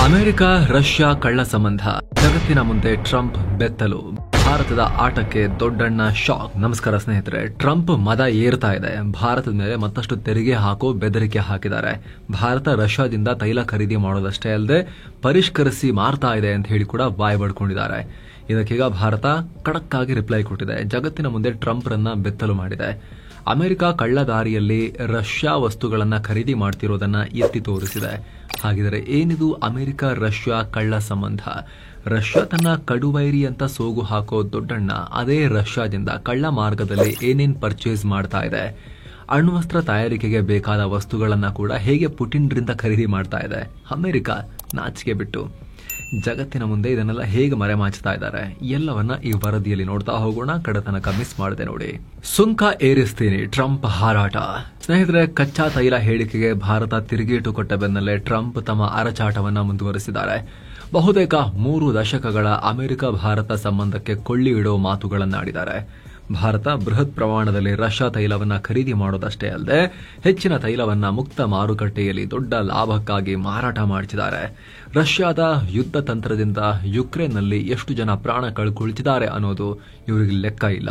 America Russia ಕಳ್ಳ ಸಂಬಂಧ, ಜಗತ್ತಿನ ಮುಂದೆ ಟ್ರಂಪ್ ಬೆತ್ತಲು, ಭಾರತದ ಆಟಕ್ಕೆ ದೊಡ್ಡಣ್ಣ ಶಾಕ್. ನಮಸ್ಕಾರ ಸ್ನೇಹಿತರೆ. ಟ್ರಂಪ್ ಮದ ಏರ್ತಾ ಇದೆ. ಭಾರತದ ಮೇಲೆ ಮತ್ತಷ್ಟು ತೆರಿಗೆ ಹಾಕೋ ಬೆದರಿಕೆ ಹಾಕಿದ್ದಾರೆ. ಭಾರತ ರಷ್ಯಾದಿಂದ ತೈಲ ಖರೀದಿ ಮಾಡೋದಷ್ಟೇ ಅಲ್ಲದೆ ಪರಿಷ್ಕರಿಸಿ ಮಾರ್ತಾ ಇದೆ ಅಂತ ಹೇಳಿ ಕೂಡ ಬಾಯ್ ಬಡ್ಕೊಂಡಿದ್ದಾರೆ. ಇದಕ್ಕೀಗ ಭಾರತ ಖಡಕ್ ಆಗಿ ರಿಪ್ಲೈ ಕೊಟ್ಟಿದೆ. ಜಗತ್ತಿನ ಮುಂದೆ ಟ್ರಂಪ್ ರನ್ನ ಬೆತ್ತಲು ಮಾಡಿದೆ. ಅಮೆರಿಕ ಕಳ್ಳದಾರಿಯಲ್ಲಿ ರಷ್ಯಾ ವಸ್ತುಗಳನ್ನ ಖರೀದಿ ಮಾಡ್ತಿರೋದನ್ನ ಎತ್ತಿ ತೋರಿಸಿದೆ. ಹಾಗಿದ್ರೆ ಏನಿದು ಅಮೆರಿಕ ರಷ್ಯಾ ಕಳ್ಳ ಸಂಬಂಧ? ರಷ್ಯಾ ತನ್ನ ಕಡುವೈರಿ ಅಂತ ಸೋಗು ಹಾಕೋ ದೊಡ್ಡಣ್ಣ ಅದೇ ರಷ್ಯಾದಿಂದ ಕಳ್ಳ ಮಾರ್ಗದಲ್ಲಿ ಏನೇನ್ ಪರ್ಚೇಸ್ ಮಾಡ್ತಾ ಇದೆ? ಅಣ್ವಸ್ತ್ರ ತಯಾರಿಕೆಗೆ ಬೇಕಾದ ವಸ್ತುಗಳನ್ನ ಕೂಡ ಹೇಗೆ ಪುಟಿನ್ರಿಂದ ಖರೀದಿ ಮಾಡ್ತಾ ಇದೆ? ಅಮೆರಿಕ ನಾಚಿಕೆ ಬಿಟ್ಟು ಜಗತ್ತಿನ ಮುಂದೆ ಇದನ್ನೆಲ್ಲ ಹೇಗೆ ಮರೆಮಾಚ್ತಾ ಇದ್ದಾರೆ? ಎಲ್ಲವನ್ನ ಈ ವರದಿಯಲ್ಲಿ ನೋಡ್ತಾ ಹೋಗೋಣ. ಕಡತನಕ ಮಿಸ್ ಮಾಡದೆ ನೋಡಿ. ಸುಂಕ ಏರಿಸ್ತೀನಿ, ಟ್ರಂಪ್ ಹಾರಾಟ. ಸ್ನೇಹಿತರೆ, ಕಚ್ಚಾ ತೈಲ ಹೇಳಿಕೆಗೆ ಭಾರತ ತಿರುಗೇಟು ಕೊಟ್ಟ ಬೆನ್ನಲ್ಲೇ ಟ್ರಂಪ್ ತಮ್ಮ ಅರಚಾಟವನ್ನ ಮುಂದುವರೆಸಿದ್ದಾರೆ. ಬಹುತೇಕ 3 ದಶಕಗಳ ಅಮೆರಿಕ ಭಾರತ ಸಂಬಂಧಕ್ಕೆ ಕೊಳ್ಳಿ ಇಡೋ ಮಾತುಗಳನ್ನಾಡಿದ್ದಾರೆ. ಭಾರತ ಬೃಹತ್ ಪ್ರಮಾಣದಲ್ಲಿ ರಷ್ಯಾ ತೈಲವನ್ನ ಖರೀದಿ ಮಾಡೋದಷ್ಟೇ ಅಲ್ಲದೆ ಹೆಚ್ಚಿನ ತೈಲವನ್ನ ಮುಕ್ತ ಮಾರುಕಟ್ಟೆಯಲ್ಲಿ ದೊಡ್ಡ ಲಾಭಕ್ಕಾಗಿ ಮಾರಾಟ ಮಾಡ್ತಿದ್ದಾರೆ. ರಷ್ಯಾದ ಯುದ್ಧ ತಂತ್ರದಿಂದ ಯುಕ್ರೇನ್ನಲ್ಲಿ ಎಷ್ಟು ಜನ ಪ್ರಾಣ ಕಳ್ಕೊಳ್ತಿದ್ದಾರೆ ಅನ್ನೋದು ಇವರಿಗೆ ಲೆಕ್ಕ ಇಲ್ಲ.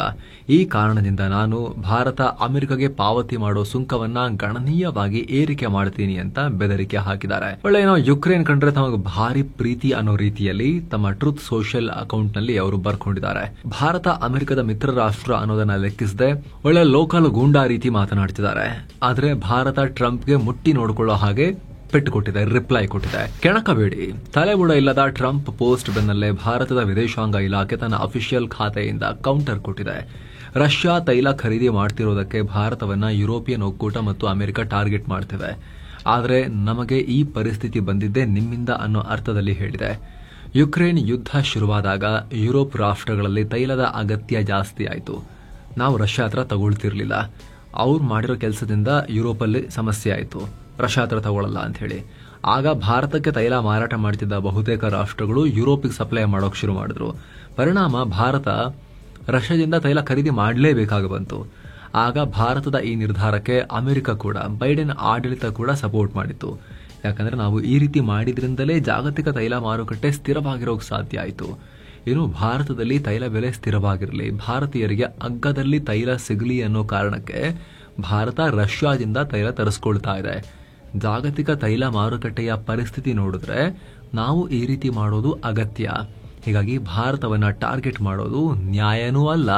ಈ ಕಾರಣದಿಂದ ನಾನು ಭಾರತ ಅಮೆರಿಕಗೆ ಪಾವತಿ ಮಾಡೋ ಸುಂಕವನ್ನ ಗಣನೀಯವಾಗಿ ಏರಿಕೆ ಮಾಡ್ತೀನಿ ಅಂತ ಬೆದರಿಕೆ ಹಾಕಿದ್ದಾರೆ. ಒಳ್ಳೆಯೋ ಯುಕ್ರೇನ್ ಕಂಡ್ರೆ ತಮಗೆ ಭಾರಿ ಪ್ರೀತಿ ಅನ್ನೋ ರೀತಿಯಲ್ಲಿ ತಮ್ಮ ಟ್ರೂತ್ ಸೋಷಿಯಲ್ ಅಕೌಂಟ್ ನಲ್ಲಿ ಅವರು ಬರ್ಕೊಂಡಿದ್ದಾರೆ. ಭಾರತ ಅಮೆರಿಕದ ಮಿತ್ರ ರಾಷ್ಟ್ರ ಅನ್ನೋದನ್ನ ಲೆಕ್ಕಿಸದೆ ಒಳ್ಳೆ ಲೋಕಲ್ ಗೂಂಡಾ ರೀತಿ ಮಾತನಾಡ್ತಿದ್ದಾರೆ. ಆದ್ರೆ ಭಾರತ ಟ್ರಂಪ್ಗೆ ಮುಟ್ಟಿ ನೋಡಿಕೊಳ್ಳೋ ಹಾಗೆ ಪೆಟ್ಟು ಕೊಟ್ಟಿದೆ, ರಿಪ್ಲೈ ಕೊಟ್ಟಿದೆ. ಕೆಣಕಬೇಡಿ. ತಲೆಬುಡ ಇಲ್ಲದ ಟ್ರಂಪ್ ಪೋಸ್ಟ್ ಬೆನ್ನಲ್ಲೇ ಭಾರತದ ವಿದೇಶಾಂಗ ಇಲಾಖೆ ತನ್ನ ಅಫಿಷಿಯಲ್ ಖಾತೆಯಿಂದ ಕೌಂಟರ್ ಕೊಟ್ಟಿದೆ. ರಷ್ಯಾ ತೈಲ ಖರೀದಿ ಮಾಡ್ತಿರೋದಕ್ಕೆ ಭಾರತವನ್ನ ಯುರೋಪಿಯನ್ ಒಕ್ಕೂಟ ಮತ್ತು ಅಮೆರಿಕ ಟಾರ್ಗೆಟ್ ಮಾಡ್ತಿವೆ. ಆದರೆ ನಮಗೆ ಈ ಪರಿಸ್ಥಿತಿ ಬಂದಿದ್ದೇ ನಿಮ್ಮಿಂದ ಅನ್ನೋ ಅರ್ಥದಲ್ಲಿ ಹೇಳಿದೆ. ಯುಕ್ರೇನ್ ಯುದ್ಧ ಶುರುವಾದಾಗ ಯುರೋಪ್ ರಾಷ್ಟ್ರಗಳಲ್ಲಿ ತೈಲದ ಅಗತ್ಯ ಜಾಸ್ತಿ ಆಯಿತು. ನಾವು ರಷ್ಯಾ ಹತ್ರ ತಗೊಳ್ತಿರ್ಲಿಲ್ಲ. ಅವ್ರು ಮಾಡಿರೋ ಕೆಲಸದಿಂದ ಯುರೋಪಲ್ಲಿ ಸಮಸ್ಯೆ ಆಯಿತು. ರಷ್ಯಾ ಹತ್ರ ತಗೊಳ್ಳಲ್ಲ ಅಂತ ಹೇಳಿ ಆಗ ಭಾರತಕ್ಕೆ ತೈಲ ಮಾರಾಟ ಮಾಡ್ತಿದ್ದ ಬಹುತೇಕ ರಾಷ್ಟ್ರಗಳು ಯುರೋಪಿಗೆ ಸಪ್ಲೈ ಮಾಡೋಕೆ ಶುರು ಮಾಡಿದ್ರು. ಪರಿಣಾಮ ಭಾರತ ರಷ್ಯಾದಿಂದ ತೈಲ ಖರೀದಿ ಮಾಡಲೇಬೇಕಾಗಿ ಬಂತು. ಆಗ ಭಾರತದ ಈ ನಿರ್ಧಾರಕ್ಕೆ ಅಮೆರಿಕ ಕೂಡ, ಬೈಡೆನ್ ಆಡಳಿತ ಕೂಡ ಸಪೋರ್ಟ್ ಮಾಡಿತ್ತು. ಯಾಕಂದ್ರೆ ನಾವು ಈ ರೀತಿ ಮಾಡಿದ್ರಿಂದಲೇ ಜಾಗತಿಕ ತೈಲ ಮಾರುಕಟ್ಟೆ ಸ್ಥಿರವಾಗಿರೋಕೆ ಸಾಧ್ಯ ಆಯಿತು. ಇನ್ನು ಭಾರತದಲ್ಲಿ ತೈಲ ಬೆಲೆ ಸ್ಥಿರವಾಗಿರಲಿ, ಭಾರತೀಯರಿಗೆ ಅಗ್ಗದಲ್ಲಿ ತೈಲ ಸಿಗಲಿ ಅನ್ನೋ ಕಾರಣಕ್ಕೆ ಭಾರತ ರಷ್ಯಾದಿಂದ ತೈಲ ತರಿಸ್ಕೊಳ್ತಾ ಇದೆ. ಜಾಗತಿಕ ತೈಲ ಮಾರುಕಟ್ಟೆಯ ಪರಿಸ್ಥಿತಿ ನೋಡಿದ್ರೆ ನಾವು ಈ ರೀತಿ ಮಾಡೋದು ಅಗತ್ಯ. ಹೀಗಾಗಿ ಭಾರತವನ್ನ ಟಾರ್ಗೆಟ್ ಮಾಡೋದು ನ್ಯಾಯನೂ ಅಲ್ಲ,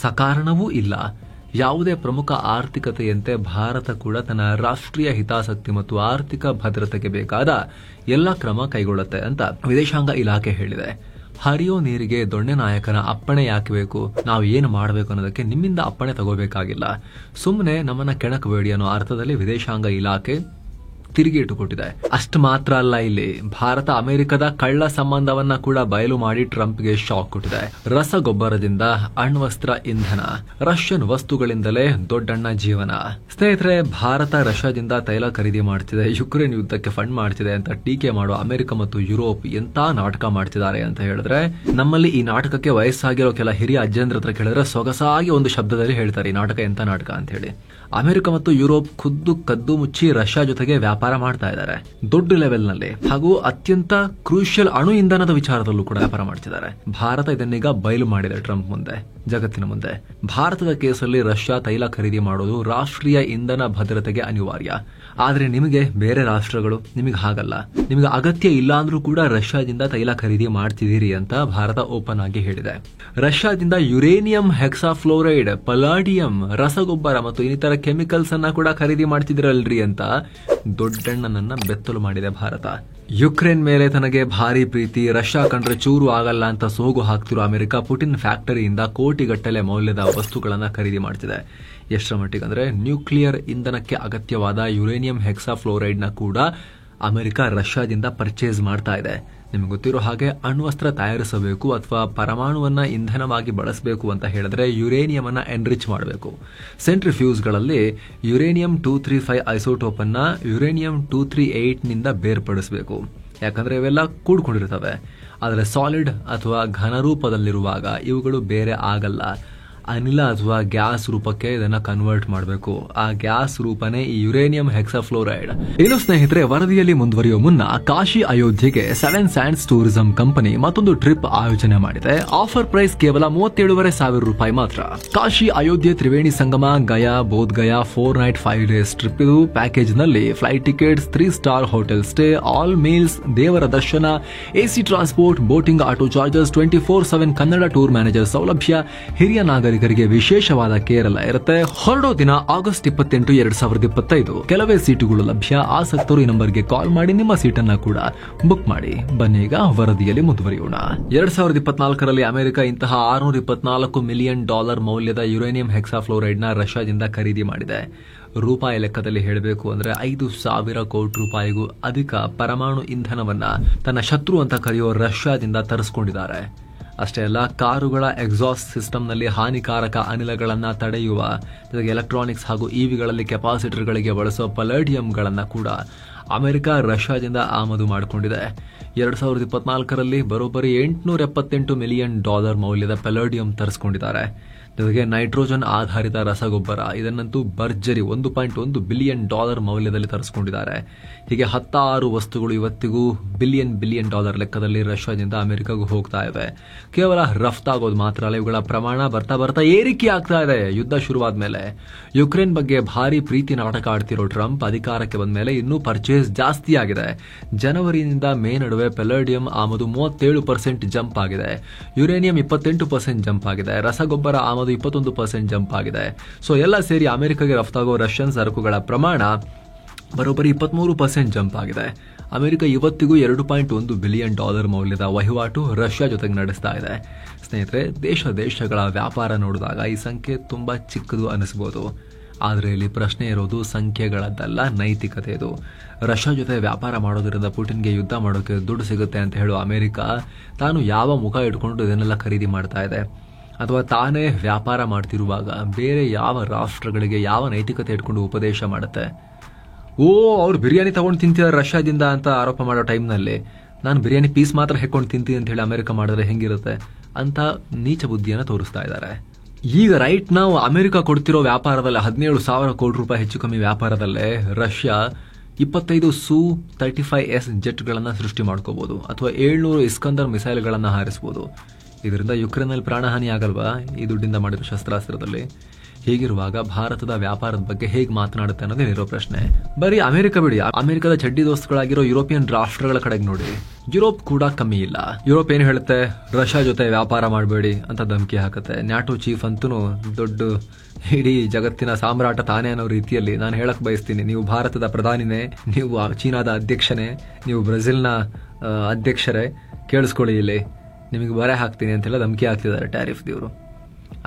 ಸಕಾರಣವೂ ಇಲ್ಲ. ಯಾವುದೇ ಪ್ರಮುಖ ಆರ್ಥಿಕತೆಯಂತೆ ಭಾರತ ಕೂಡ ತನ್ನ ರಾಷ್ಟ್ರೀಯ ಹಿತಾಸಕ್ತಿ ಮತ್ತು ಆರ್ಥಿಕ ಭದ್ರತೆಗೆ ಬೇಕಾದ ಎಲ್ಲ ಕ್ರಮ ಕೈಗೊಳ್ಳುತ್ತೆ ಅಂತ ವಿದೇಶಾಂಗ ಇಲಾಖೆ ಹೇಳಿದೆ. ಹರಿಯೋ ನೀರಿಗೆ ದೊಣ್ಣೆ ನಾಯಕನ ಅಪ್ಪಣೆ ಯಾಕೆ ಬೇಕು? ನಾವು ಏನು ಮಾಡಬೇಕು ಅನ್ನೋದಕ್ಕೆ ನಿಮ್ಮಿಂದ ಅಪ್ಪಣೆ ತಗೋಬೇಕಾಗಿಲ್ಲ. ಸುಮ್ಮನೆ ನಮ್ಮನ್ನ ಕೆಣಕಬೇಡಿ ಅನ್ನೋ ಅರ್ಥದಲ್ಲಿ ವಿದೇಶಾಂಗ ಇಲಾಖೆ ತಿರುಗೇಟು ಕೊಟ್ಟಿದೆ. ಅಷ್ಟು ಮಾತ್ರ ಅಲ್ಲ, ಇಲ್ಲಿ ಭಾರತ ಅಮೆರಿಕದ ಕಳ್ಳ ಸಂಬಂಧವನ್ನ ಕೂಡ ಬಯಲು ಮಾಡಿ ಟ್ರಂಪ್ಗೆ ಶಾಕ್ ಕೊಟ್ಟಿದೆ. ರಸಗೊಬ್ಬರದಿಂದ ಅಣ್ವಸ್ತ್ರ ಇಂಧನ, ರಷ್ಯನ್ ವಸ್ತುಗಳಿಂದಲೇ ದೊಡ್ಡಣ್ಣ ಜೀವನ. ಸ್ನೇಹಿತರೆ, ಭಾರತ ರಷ್ಯಾದಿಂದ ತೈಲ ಖರೀದಿ ಮಾಡ್ತಿದೆ, ಯುಕ್ರೇನ್ ಯುದ್ಧಕ್ಕೆ ಫಂಡ್ ಮಾಡ್ತಿದೆ ಅಂತ ಟೀಕೆ ಮಾಡೋ ಅಮೆರಿಕ ಮತ್ತು ಯುರೋಪ್ ಎಂತ ನಾಟಕ ಮಾಡ್ತಿದ್ದಾರೆ ಅಂತ ಹೇಳಿದ್ರೆ, ನಮ್ಮಲ್ಲಿ ಈ ನಾಟಕಕ್ಕೆ ವಯಸ್ಸಾಗಿರೋ ಕೆಲ ಹಿರಿಯ ಅಜ್ಜಂದ್ರ ಹತ್ರ ಕೇಳಿದ್ರೆ ಸೊಗಸಾಗಿ ಒಂದು ಶಬ್ದದಲ್ಲಿ ಹೇಳ್ತಾರೆ ಈ ನಾಟಕ ಎಂತ ನಾಟಕ ಅಂತ ಹೇಳಿ. ಅಮೆರಿಕ ಮತ್ತು ಯುರೋಪ್ ಖುದ್ದು ಕದ್ದು ಮುಚ್ಚಿ ರಷ್ಯಾ ಜೊತೆಗೆ ವ್ಯಾಪಾರ ಮಾಡ್ತಾ ಇದ್ದಾರೆ. ದೊಡ್ಡ ಲೆವೆಲ್ ನಲ್ಲಿ ಹಾಗೂ ಅತ್ಯಂತ ಕ್ರೂಷಿಯಲ್ ಅಣು ಇಂಧನದ ವಿಚಾರದಲ್ಲೂ ಕೂಡ ವ್ಯಾಪಾರ ಮಾಡ್ತಿದ್ದಾರೆ. ಭಾರತ ಇದನ್ನೀಗ ಬಯಲು ಮಾಡಿದೆ ಟ್ರಂಪ್ ಮುಂದೆ, ಜಗತ್ತಿನ ಮುಂದೆ. ಭಾರತದ ಕೇಸಲ್ಲಿ ರಷ್ಯಾ ತೈಲ ಖರೀದಿ ಮಾಡೋದು ರಾಷ್ಟ್ರೀಯ ಇಂಧನ ಭದ್ರತೆಗೆ ಅನಿವಾರ್ಯ. ಆದ್ರೆ ನಿಮಗೆ ಬೇರೆ ರಾಷ್ಟ್ರಗಳು ನಿಮಗೆ ಹಾಗಲ್ಲ. ನಿಮಗೆ ಅಗತ್ಯ ಇಲ್ಲ ಅಂದ್ರೂ ಕೂಡ ರಷ್ಯಾದಿಂದ ತೈಲ ಖರೀದಿ ಮಾಡ್ತಿದ್ದೀರಿ ಅಂತ ಭಾರತ ಓಪನ್ ಆಗಿ ಹೇಳಿದೆ. ರಷ್ಯಾದಿಂದ ಯುರೇನಿಯಂ, ಹೆಕ್ಸಾಫ್ಲೋರೈಡ್, ಪಲಾಡಿಯಂ, ರಸಗೊಬ್ಬರ ಮತ್ತು ಇನ್ನಿತರ ಕೆಮಿಕಲ್ಸ್ ಅನ್ನ ಕೂಡ ಖರೀದಿ ಮಾಡ್ತಿದ್ರಲ್ರಿ ಅಂತ ದೊಡ್ಡಣ್ಣನನ್ನ ಬೆತ್ತಲು ಮಾಡಿದೆ ಭಾರತ. ಯುಕ್ರೇನ್ ಮೇಲೆ ತನಗೆ ಭಾರಿ ಪ್ರೀತಿ, ರಷ್ಯಾ ಕಂಡ್ರೆ ಚೂರು ಆಗಲ್ಲ ಅಂತ ಸೋಗು ಹಾಕ್ತಿರೋ ಅಮೆರಿಕ ಪುಟಿನ್ ಫ್ಯಾಕ್ಟರಿಯಿಂದ ಕೋಟಿಗಟ್ಟಲೆ ಮೌಲ್ಯದ ವಸ್ತುಗಳನ್ನ ಖರೀದಿ ಮಾಡ್ತಿದೆ. ಎಷ್ಟರ ಮಟ್ಟಿಗೆ ಅಂದ್ರೆ ನ್ಯೂಕ್ಲಿಯರ್ ಇಂಧನಕ್ಕೆ ಅಗತ್ಯವಾದ ಯುರೇನಿಯಂ ಹೆಕ್ಸಾಫ್ಲೋರೈಡ್ ನ ಕೂಡ ಅಮೆರಿಕ ರಷ್ಯಾದಿಂದ ಪರ್ಚೇಸ್ ಮಾಡ್ತಾ ಇದೆ. ನಿಮ್ಗೆ ಗೊತ್ತಿರೋ ಹಾಗೆ ಅಣ್ವಸ್ತ್ರ ತಯಾರಿಸಬೇಕು ಅಥವಾ ಪರಮಾಣುವನ್ನ ಇಂಧನವಾಗಿ ಬಳಸಬೇಕು ಅಂತ ಹೇಳಿದ್ರೆ ಯುರೇನಿಯಂ ಅನ್ನ ಎನ್ರಿಚ್ ಮಾಡಬೇಕು. ಸೆಂಟ್ರಿಫ್ಯೂಸ್ಗಳಲ್ಲಿ ಯುರೇನಿಯಂ 235 ಐಸೋಟೋಪ್ ಅನ್ನ ಯುರೇನಿಯಂ 238 ನಿಂದ ಬೇರ್ಪಡಿಸಬೇಕು. ಯಾಕಂದ್ರೆ ಇವೆಲ್ಲ ಕೂಡ್ಕೊಂಡಿರ್ತವೆ. ಆದರೆ ಸಾಲಿಡ್ ಅಥವಾ ಘನ ರೂಪದಲ್ಲಿರುವಾಗ ಇವುಗಳು ಬೇರೆ ಆಗಲ್ಲ. ಅನಿಲ ಅಥವಾ ಗ್ಯಾಸ್ ರೂಪಕ್ಕೆ ಇದನ್ನ ಕನ್ವರ್ಟ್ ಮಾಡಬೇಕು. ಆ ಗ್ಯಾಸ್ ರೂಪನೇ ಈ ಯುರೇನಿಯಂ ಹೆಕ್ಸಾಫ್ಲೋರೈಡ್. ಇನ್ನು ಸ್ನೇಹಿತರೆ, ವರದಿಯಲ್ಲಿ ಮುಂದುವರಿಯುವ ಮುನ್ನ ಕಾಶಿ ಅಯೋಧ್ಯೆಗೆ 7 ಸ್ಯಾಂಡ್ಸ್ ಟೂರಿಸಂ ಕಂಪನಿ ಮತ್ತೊಂದು ಟ್ರಿಪ್ ಆಯೋಜನೆ ಮಾಡಿದೆ. ಆಫರ್ ಪ್ರೈಸ್ ಕೇವಲ 37,500 ರೂಪಾಯಿ ಮಾತ್ರ. Kashi Ayodhya Triveni Sangam Gaya Bodh Gaya 4 night 5 days trip. ಇದು ಪ್ಯಾಕೇಜ್ ನಲ್ಲಿ flight tickets, 3 star hotel stay, all meals, ದೇವರ ದರ್ಶನ, AC transport, boating, auto charges, 24/7 Kannada tour manager ಸೌಲಭ್ಯ, ಹಿರಿಯ ನಾಗರಿಕರಿಗೆ ವಿಶೇಷವಾದ ಕೇರ್ ಎಲ್ಲ ಇರುತ್ತೆ. ಹೊರಡೋ ದಿನ ಆಗಸ್ಟ್ 28, 2025. ಕೆಲವೇ ಸೀಟುಗಳು ಲಭ್ಯ. ಆಸಕ್ತರು ಈ ನಂಬರ್ಗೆ ಕಾಲ್ ಮಾಡಿ ನಿಮ್ಮ ಸೀಟನ್ನ ಕೂಡ ಬುಕ್ ಮಾಡಿ. ಬನ್ನೀಗ ವರದಿಯಲ್ಲಿ ಮುಂದುವರಿಯೋಣ. 2024ರಲ್ಲಿ ಅಮೆರಿಕ ಇಂತಹ $624 ಮಿಲಿಯನ್ ಮೌಲ್ಯದ ಯುರೇನಿಯಂ ಹೆಕ್ಸಾಫ್ಲೋರೈಡ್ ನ ರಷ್ಯಾದಿಂದ ಖರೀದಿ ಮಾಡಿದೆ. ರೂಪಾಯಿ ಲೆಕ್ಕದಲ್ಲಿ ಹೇಳಬೇಕು ಅಂದ್ರೆ 5,000 ಕೋಟಿ ರೂಪಾಯಿಗೂ ಅಧಿಕ ಪರಮಾಣು ಇಂಧನವನ್ನ ತನ್ನ ಶತ್ರು ಅಂತ ಕರೆಯೋ ರಷ್ಯಾದಿಂದ ತರಿಸಿಕೊಂಡಿದ್ದಾರೆ. ಅಷ್ಟೇ ಅಲ್ಲ, ಕಾರುಗಳ ಎಕ್ಸಾಸ್ಟ್ ಸಿಸ್ಟಂನಲ್ಲಿ ಹಾನಿಕಾರಕ ಅನಿಲಗಳನ್ನ ತಡೆಯುವ ಜೊತೆಗೆ ಎಲೆಕ್ಟ್ರಾನಿಕ್ಸ್ ಹಾಗೂ ಇವಿಗಳಲ್ಲಿ ಕೆಪಾಸಿಟರ್ಗಳಿಗೆ ಬಳಸುವ ಪಲೇಡಿಯಂಗಳನ್ನ ಕೂಡ ಅಮೆರಿಕ ರಷ್ಯಾದಿಂದ ಆಮದು ಮಾಡಿಕೊಂಡಿದೆ. 2024ರಲ್ಲಿ ಬರೋಬ್ಬರಿ $878 ಮಿಲಿಯನ್ ಮೌಲ್ಯದ ಪಲೇಡಿಯಂ ತರಿಸಿಕೊಂಡಿದ್ದಾರೆ. ಜೊತೆಗೆ ನೈಟ್ರೋಜನ್ ಆಧಾರಿತ ರಸಗೊಬ್ಬರ ಇದನ್ನಂತೂ ಭರ್ಜರಿ $1.1 ಬಿಲಿಯನ್ ಮೌಲ್ಯದಲ್ಲಿ ತರಿಸಿಕೊಂಡಿದ್ದಾರೆ. ಹೀಗೆ 16 ವಸ್ತುಗಳು ಇವತ್ತಿಗೂ ಬಿಲಿಯನ್ ಲೆಕ್ಕದಲ್ಲಿ ರಷ್ಯಾದಿಂದ ಅಮೆರಿಕಗೂ ಹೋಗ್ತಾ ಇವೆ. ಕೇವಲ ರಫ್ತಾಗೋದು ಮಾತ್ರ ಅಲ್ಲ, ಇವುಗಳ ಪ್ರಮಾಣ ಬರ್ತಾ ಏರಿಕೆ ಆಗ್ತಾ ಇದೆ. ಯುದ್ಧ ಶುರುವಾದ ಮೇಲೆ ಯುಕ್ರೇನ್ ಬಗ್ಗೆ ಭಾರಿ ಪ್ರೀತಿ ನಾಟಕ ಆಡ್ತಿರೋ ಟ್ರಂಪ್ ಅಧಿಕಾರಕ್ಕೆ ಬಂದ ಮೇಲೆ ಇನ್ನೂ ಪರ್ಚೇಸ್ ಜಾಸ್ತಿ ಆಗಿದೆ. ಜನವರಿಯಿಂದ ಮೇ ನಡುವೆ ಪೆಲೋಡಿಯಂ ಆಮದು 37% ಜಂಪ್ ಆಗಿದೆ. ಯುರೇನಿಯಂ 28% ಜಂಪ್ ಆಗಿದೆ. ರಸಗೊಬ್ಬರ ಆಮದು 21% ಜಂಪ್ ಆಗಿದೆ. ಸೊ ಎಲ್ಲ ಸೇರಿ ಅಮೆರಿಕಗೆ ರಫ್ತಾಗೋ ರಷ್ಯನ್ ಸರಕುಗಳ ಪ್ರಮಾಣ ಬರೋಬ್ಬರಿ 23% ಜಂಪ್ ಆಗಿದೆ. ಅಮೆರಿಕ ಇವತ್ತಿಗೂ $2.1 ಬಿಲಿಯನ್ ಮೌಲ್ಯದ ವಹಿವಾಟು ರಷ್ಯಾ ಜೊತೆಗೆ ನಡೆಸ್ತಾ ಇದೆ. ಸ್ನೇಹಿತರೆ, ದೇಶಗಳ ವ್ಯಾಪಾರ ನೋಡಿದಾಗ ಈ ಸಂಖ್ಯೆ ತುಂಬಾ ಚಿಕ್ಕದು ಅನಿಸಬಹುದು. ಆದರೆ ಇಲ್ಲಿ ಪ್ರಶ್ನೆ ಇರೋದು ಸಂಖ್ಯೆಗಳದ್ದಲ್ಲ, ನೈತಿಕತೆದು. ರಷ್ಯಾ ಜೊತೆ ವ್ಯಾಪಾರ ಮಾಡೋದ್ರಿಂದ ಪುಟಿನ್ಗೆ ಯುದ್ಧ ಮಾಡೋಕೆ ದುಡ್ಡು ಸಿಗುತ್ತೆ ಅಂತ ಹೇಳೋ ಅಮೆರಿಕ ತಾನು ಯಾವ ಮುಖ ಇಟ್ಕೊಂಡು ಇದನ್ನೆಲ್ಲ ಖರೀದಿ ಮಾಡ್ತಾ ಇದೆ? ಅಥವಾ ತಾನೇ ವ್ಯಾಪಾರ ಮಾಡ್ತಿರುವಾಗ ಬೇರೆ ಯಾವ ರಾಷ್ಟ್ರಗಳಿಗೆ ಯಾವ ನೈತಿಕತೆ ಇಟ್ಕೊಂಡು ಉಪದೇಶ ಮಾಡುತ್ತೆ? ಅವ್ರು ಬಿರಿಯಾನಿ ತಗೊಂಡು ತಿಂತಿದ್ದಾರೆ ರಷ್ಯಾದಿಂದ ಅಂತ ಆರೋಪ ಮಾಡೋ ಟೈಮ್ನಲ್ಲಿ ನಾನು ಬಿರಿಯಾನಿ ಪೀಸ್ ಮಾತ್ರ ಹೆಕ್ಕೊಂಡು ತಿಂತೀನಿ ಅಂತ ಹೇಳಿ ಅಮೆರಿಕ ಮಾಡಿದ್ರೆ ಹೆಂಗಿರುತ್ತೆ ಅಂತ ನೀಚ ಬುದ್ಧಿಯನ್ನು ತೋರಿಸ್ತಾ ಇದ್ದಾರೆ. ಈಗ ರೈಟ್ ನಾವು ಅಮೆರಿಕ ಕೊಡ್ತಿರೋ ವ್ಯಾಪಾರದಲ್ಲಿ 17,000 ಕೋಟಿ ರೂಪಾಯಿ ಹೆಚ್ಚು ಕಮ್ಮಿ ವ್ಯಾಪಾರದಲ್ಲೇ ರಷ್ಯಾ 25 Su-35S ಜೆಟ್ಗಳನ್ನು ಸೃಷ್ಟಿ ಮಾಡ್ಕೋಬಹುದು ಅಥವಾ 700 ಇಸ್ಕಂದರ್ ಮಿಸೈಲ್ಗಳನ್ನು ಹಾರಿಸಬಹುದು. ಇದರಿಂದ ಯುಕ್ರೇನ್ನಲ್ಲಿ ಪ್ರಾಣಹಾನಿ ಆಗಲ್ವಾ ಈ ದುಡ್ಡಿಂದ ಮಾಡಿರೋ ಶಸ್ತ್ರಾಸ್ತ್ರದಲ್ಲಿ? ಹೀಗಿರುವಾಗ ಭಾರತದ ವ್ಯಾಪಾರದ ಬಗ್ಗೆ ಹೇಗೆ ಮಾತನಾಡುತ್ತೆ ಅನ್ನೋದೇ ಇರೋ ಪ್ರಶ್ನೆ. ಬರೀ ಅಮೆರಿಕ ಬಿಡಿ, ಅಮೆರಿಕದ ಚಡ್ಡಿ ದೋಸ್ತುಗಳಾಗಿರೋ ಯುರೋಪಿಯನ್ ರಾಷ್ಟ್ರಗಳ ಕಡೆಗೆ ನೋಡಿ, ಯುರೋಪ್ ಕೂಡ ಕಮ್ಮಿ ಇಲ್ಲ. ಯುರೋಪ್ ಏನು ಹೇಳುತ್ತೆ? ರಷ್ಯಾ ಜೊತೆ ವ್ಯಾಪಾರ ಮಾಡಬೇಡಿ ಅಂತ ಧಮಕಿ ಹಾಕುತ್ತೆ. ನ್ಯಾಟೋ ಚೀಫ್ ಅಂತೂ ದೊಡ್ಡ ಇಡೀ ಜಗತ್ತಿನ ಸಾಮ್ರಾಟ ತಾನೇ ಅನ್ನೋ ರೀತಿಯಲ್ಲಿ ನಾನು ಹೇಳಕ್ ಬಯಸ್ತೀನಿ, ನೀವು ಭಾರತದ ಪ್ರಧಾನಿನೇ, ನೀವು ಚೀನಾದ ಅಧ್ಯಕ್ಷನೇ, ನೀವು ಬ್ರೆಜಿಲ್ನ ಅಧ್ಯಕ್ಷರೇ, ಕೇಳಿಸ್ಕೊಳ್ಳಿ, ಇಲ್ಲಿ ನಿಮಗೆ ಬರೆ ಹಾಕ್ತೀನಿ ಅಂತೆಲ್ಲ ಧಮಕಿ ಹಾಕ್ತಿದ್ದಾರೆ ಟ್ಯಾರಿಫ್ ದೇವರು.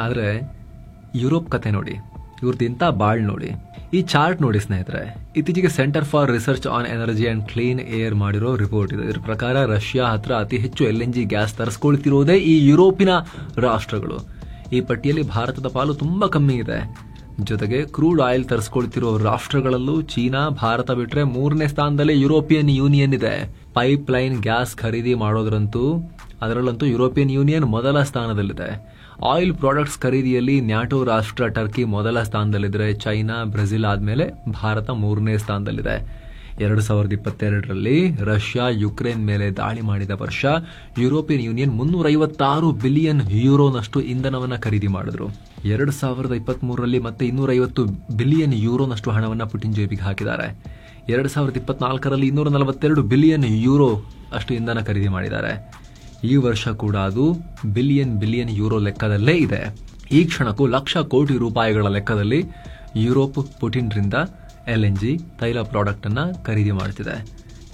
ಆದರೆ ಯುರೋಪ್ ಕತೆ ನೋಡಿ, ಇವ್ರದ್ದು ಇಂಥ ಬಾಳ್ ನೋಡಿ. ಈ ಚಾರ್ಟ್ ನೋಡಿ ಸ್ನೇಹಿತರೆ, ಇತ್ತೀಚೆಗೆ centre for research on energy and clean air ಮಾಡಿರೋ ರಿಪೋರ್ಟ್ ಇದೆ. ಇದರ ಪ್ರಕಾರ ರಷ್ಯಾ ಹತ್ರ ಅತಿ ಹೆಚ್ಚು LNG ಗ್ಯಾಸ್ ತರಿಸ್ಕೊಳ್ತಿರೋದೇ ಈ ಯುರೋಪಿನ ರಾಷ್ಟ್ರಗಳು. ಈ ಪಟ್ಟಿಯಲ್ಲಿ ಭಾರತದ ಪಾಲು ತುಂಬಾ ಕಮ್ಮಿ ಇದೆ. ಜೊತೆಗೆ ಕ್ರೂಡ್ ಆಯಿಲ್ ತರಿಸ್ಕೊಳ್ತಿರೋ ರಾಷ್ಟ್ರಗಳಲ್ಲೂ ಚೀನಾ, ಭಾರತ ಬಿಟ್ರೆ 3ನೇ ಸ್ಥಾನದಲ್ಲಿ ಯುರೋಪಿಯನ್ ಯೂನಿಯನ್ ಇದೆ. ಪೈಪ್ ಲೈನ್ ಗ್ಯಾಸ್ ಖರೀದಿ ಮಾಡೋದ್ರಂತೂ ಅದರಲ್ಲಂತೂ ಯುರೋಪಿಯನ್ ಯೂನಿಯನ್ ಮೊದಲ ಸ್ಥಾನದಲ್ಲಿದೆ. ಆಯಿಲ್ ಪ್ರಾಡಕ್ಟ್ಸ್ ಖರೀದಿಯಲ್ಲಿ ನ್ಯಾಟೋ ರಾಷ್ಟ್ರ ಟರ್ಕಿ ಮೊದಲ ಸ್ಥಾನದಲ್ಲಿದ್ದರೆ ಚೈನಾ, ಬ್ರೆಜಿಲ್ ಆದ್ಮೇಲೆ ಭಾರತ 3ನೇ ಸ್ಥಾನದಲ್ಲಿದೆ. 2022ರಲ್ಲಿ ರಷ್ಯಾ ಯುಕ್ರೇನ್ ಮೇಲೆ ದಾಳಿ ಮಾಡಿದ ವರ್ಷ ಯುರೋಪಿಯನ್ ಯೂನಿಯನ್ 356 ಬಿಲಿಯನ್ ಯೂರೋನಷ್ಟು ಇಂಧನವನ್ನ ಖರೀದಿ ಮಾಡಿದ್ರು. 2023ರಲ್ಲಿ ಮತ್ತೆ 250 ಬಿಲಿಯನ್ ಯೂರೋನಷ್ಟು ಹಣವನ್ನ ಪುಟಿನ್ ಜೇಬಿಗೆ ಹಾಕಿದ್ದಾರೆ. 2024ರಲ್ಲಿ 242 ಬಿಲಿಯನ್ ಯೂರೋ ಅಷ್ಟು ಇಂಧನ ಖರೀದಿ ಮಾಡಿದ್ದಾರೆ. ಈ ವರ್ಷ ಕೂಡ ಅದು ಬಿಲಿಯನ್ ಯೂರೋ ಲೆಕ್ಕದಲ್ಲೇ ಇದೆ. ಈ ಕ್ಷಣಕ್ಕೂ ಲಕ್ಷ ಕೋಟಿ ರೂಪಾಯಿಗಳ ಲೆಕ್ಕದಲ್ಲಿ ಯುರೋಪ್ ಪುಟಿನ್ರಿಂದ LNG ತೈಲ ಪ್ರಾಡಕ್ಟ್ ಅನ್ನ ಖರೀದಿ ಮಾಡ್ತಿದೆ.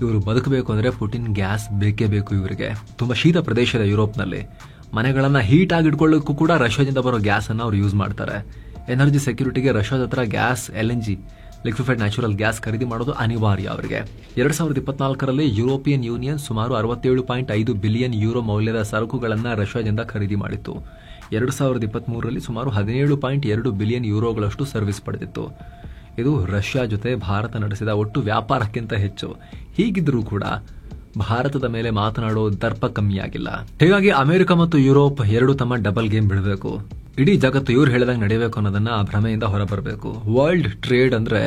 ಇವರು ಬದುಕಬೇಕು ಅಂದ್ರೆ ಪುಟಿನ್ ಗ್ಯಾಸ್ ಬೇಕೇ ಬೇಕು. ಇವರಿಗೆ ತುಂಬಾ ಶೀತ ಪ್ರದೇಶ ಇದೆ ಯುರೋಪ್ನಲ್ಲಿ. ಮನೆಗಳನ್ನ ಹೀಟ್ ಆಗಿ ಇಟ್ಕೊಳ್ಳೋಕ್ಕೂ ಕೂಡ ರಷ್ಯಾದಿಂದ ಬರೋ ಗ್ಯಾಸ್ ಅನ್ನ ಅವ್ರು ಯೂಸ್ ಮಾಡ್ತಾರೆ. ಎನರ್ಜಿ ಸೆಕ್ಯೂರಿಟಿಗೆ ರಷ್ಯಾದ ಹತ್ರ gas, LNG liquefied natural gas ಖರೀದಿ ಮಾಡೋದು ಅನಿವಾರ್ಯ ಅವರಿಗೆ. 2024ರಲ್ಲಿ ಯುರೋಪಿಯನ್ ಯೂನಿಯನ್ ಸುಮಾರು 67.5 ಬಿಲಿಯನ್ ಯೂರೋ ಮೌಲ್ಯದ ಸರಕುಗಳನ್ನು ರಷ್ಯಾದಿಂದ ಖರೀದಿ ಮಾಡಿತ್ತು. 2023ರಲ್ಲಿ ಸುಮಾರು 17.2 ಬಿಲಿಯನ್ ಯೂರೋಗಳಷ್ಟು ಸರ್ವಿಸ್ ಪಡೆದಿತ್ತು. ಇದು ರಷ್ಯಾ ಜೊತೆ ಭಾರತ ನಡೆಸಿದ ಒಟ್ಟು ವ್ಯಾಪಾರಕ್ಕಿಂತ ಹೆಚ್ಚು. ಹೀಗಿದ್ರೂ ಕೂಡ ಭಾರತದ ಮೇಲೆ ಮಾತನಾಡೋ ದರ್ಪ ಕಮ್ಮಿಯಾಗಿಲ್ಲ. ಹೀಗಾಗಿ ಅಮೆರಿಕ ಮತ್ತು ಯುರೋಪ್ ಎರಡು ತಮ್ಮ ಡಬಲ್ ಗೇಮ್ ಬಿಡಬೇಕು. ಇಡೀ ಜಗತ್ತು ಇವ್ರು ಹೇಳಿದಂಗೆ ನಡೆಯಬೇಕು ಅನ್ನೋದನ್ನ ಆ ಭ್ರಮೆಯಿಂದ ಹೊರಬರಬೇಕು. ವರ್ಲ್ಡ್ ಟ್ರೇಡ್ ಅಂದ್ರೆ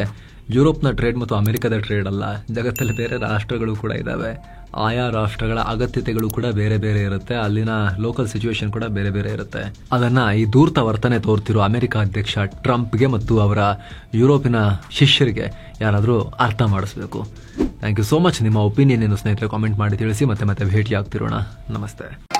ಯುರೋಪ್ನ ಟ್ರೇಡ್ ಮತ್ತು ಅಮೆರಿಕದ ಟ್ರೇಡ್ ಅಲ್ಲ. ಜಗತ್ತಲ್ಲಿ ಬೇರೆ ರಾಷ್ಟ್ರಗಳು ಕೂಡ ಇದಾವೆ. ಆಯಾ ರಾಷ್ಟ್ರಗಳ ಅಗತ್ಯತೆಗಳು ಕೂಡ ಬೇರೆ ಬೇರೆ ಇರುತ್ತೆ. ಅಲ್ಲಿನ ಲೋಕಲ್ ಸಿಚುವೇಶನ್ ಕೂಡ ಬೇರೆ ಬೇರೆ ಇರುತ್ತೆ. ಅದನ್ನ ಈ ಧೂರ್ತ ವರ್ತನೆ ತೋರ್ತಿರೋ ಅಮೆರಿಕ ಅಧ್ಯಕ್ಷ ಟ್ರಂಪ್ಗೆ ಮತ್ತು ಅವರ ಯುರೋಪಿನ ಶಿಷ್ಯರಿಗೆ ಯಾರಾದರೂ ಅರ್ಥ ಮಾಡಿಸ್ಬೇಕು. Thank you so much. ನಿಮ್ಮ ಒಪಿನಿಯನ್ ಏನು ಸ್ನೇಹಿತರೆ ಕಾಮೆಂಟ್ ಮಾಡಿ ತಿಳಿಸಿ. ಮತ್ತೆ ಭೇಟಿ ಆಗ್ತಿರೋಣ. ನಮಸ್ತೆ.